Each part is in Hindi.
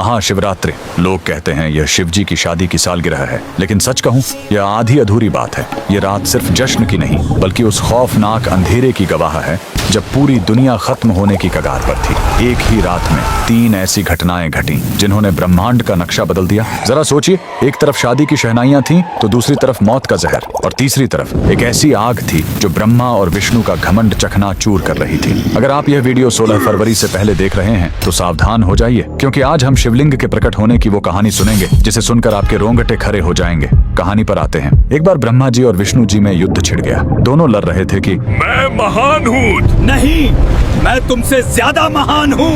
महाशिवरात्रि। लोग कहते हैं यह शिव जी की शादी की सालगिरह है, लेकिन सच कहूं यह आधी अधूरी बात है। ये रात सिर्फ जश्न की नहीं बल्कि उस खौफनाक अंधेरे की गवाह है जब पूरी दुनिया खत्म होने की कगार पर थी। एक ही रात में 3 ऐसी घटनाएं घटी जिन्होंने ब्रह्मांड का नक्शा बदल दिया। जरा सोचिए, एक तरफ शादी की शहनाइयां थीं, तो दूसरी तरफ मौत का जहर, और तीसरी तरफ एक ऐसी आग थी जो ब्रह्मा और विष्णु का घमंड चकनाचूर कर रही थी। अगर आप यह वीडियो 16 फरवरी से पहले देख रहे हैं तो सावधान हो जाइए, क्योंकि आज हम शिवलिंग के प्रकट होने की वो कहानी सुनेंगे जिसे सुनकर आपके रोंगटे खड़े हो जाएंगे। कहानी पर आते हैं। एक बार ब्रह्मा जी और विष्णु जी में युद्ध छिड़ गया। दोनों लड़ रहे थे कि मैं महान हूँ। नहीं, मैं तुमसे ज्यादा महान हूँ।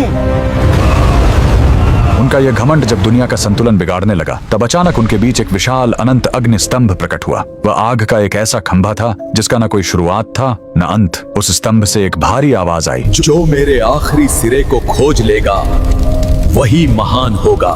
उनका यह घमंड जब दुनिया का संतुलन बिगाड़ने लगा, तब अचानक उनके बीच एक विशाल अनंत अग्नि स्तंभ प्रकट हुआ। वह आग का एक ऐसा खंभा था जिसका न कोई शुरुआत था न अंत। उस स्तंभ से एक भारी आवाज आई, जो मेरे आखिरी सिरे को खोज लेगा वही महान होगा।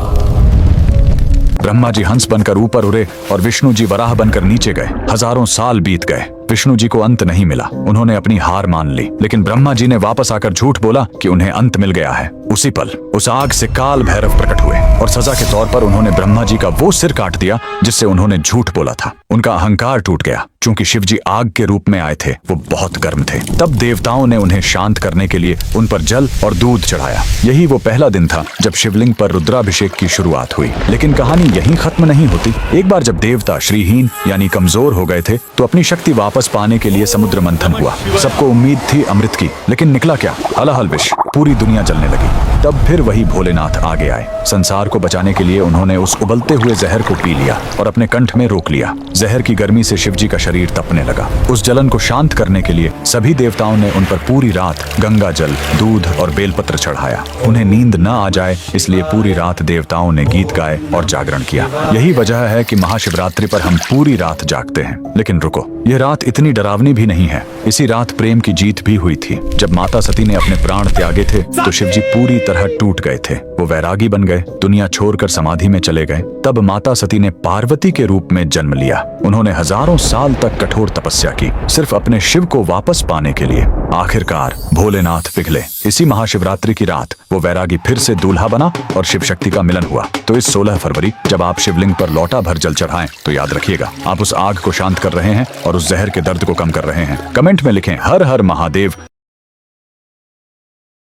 ब्रह्मा जी हंस बनकर ऊपर उड़े और विष्णु जी वराह बनकर नीचे गए। हजारों साल बीत गए, विष्णु जी को अंत नहीं मिला। उन्होंने अपनी हार मान ली, लेकिन ब्रह्मा जी ने वापस आकर झूठ बोला कि उन्हें अंत मिल गया है। उसी पल उस आग से काल भैरव प्रकट हुए और सजा के तौर पर उन्होंने ब्रह्मा जी का वो सिर काट दिया जिससे उन्होंने झूठ बोला था। उनका अहंकार टूट गया। चूंकि शिव जी आग के रूप में आए थे, वो बहुत गर्म थे। तब देवताओं ने उन्हें शांत करने के लिए उन पर जल और दूध चढ़ाया। यही वो पहला दिन था जब शिवलिंग पर रुद्राभिषेक की शुरुआत हुई। लेकिन कहानी यहीं खत्म नहीं होती। एक बार जब देवता श्रीहीन यानी कमजोर हो गए थे, तो अपनी शक्ति वापस पाने के लिए समुद्र मंथन हुआ। सबको उम्मीद थी अमृत की, लेकिन निकला क्या? हलाहल विष। पूरी दुनिया जलने लगी। तब फिर वही भोलेनाथ आगे आए। संसार को बचाने के लिए उन्होंने उस उबलते हुए जहर को पी लिया और अपने कंठ में रोक लिया। जहर की गर्मी से शिव जी का शरीर तपने लगा। उस जलन को शांत करने के लिए सभी देवताओं ने उन पर पूरी रात गंगा जल, दूध और बेलपत्र चढ़ाया। उन्हें नींद न आ जाए इसलिए पूरी रात देवताओं ने गीत गाए और जागरण किया। यही वजह है कि महाशिवरात्रि पर हम पूरी रात जागते हैं। लेकिन रुको, यह रात इतनी डरावनी भी नहीं है। इसी रात प्रेम की जीत भी हुई थी। जब माता सती ने अपने प्राण त्यागे थे तो शिव जी पूरी तरह टूट गए थे। वो वैरागी बन गए, दुनिया छोड़कर समाधि में चले गए। तब माता सती ने पार्वती के रूप में जन्म लिया। उन्होंने हजारों साल तक कठोर तपस्या की, सिर्फ अपने शिव को वापस पाने के लिए। आखिरकार भोलेनाथ पिघले। इसी महाशिवरात्रि की रात वो वैरागी फिर से दूल्हा बना और शिव शक्ति का मिलन हुआ। तो इस 16 फरवरी जब आप शिवलिंग पर लौटा भर जल चढ़ाएं, तो याद रखिएगा, आप उस आग को शांत कर रहे हैं और उस जहर के दर्द को कम कर रहे हैं। कमेंट में लिखें हर हर महादेव।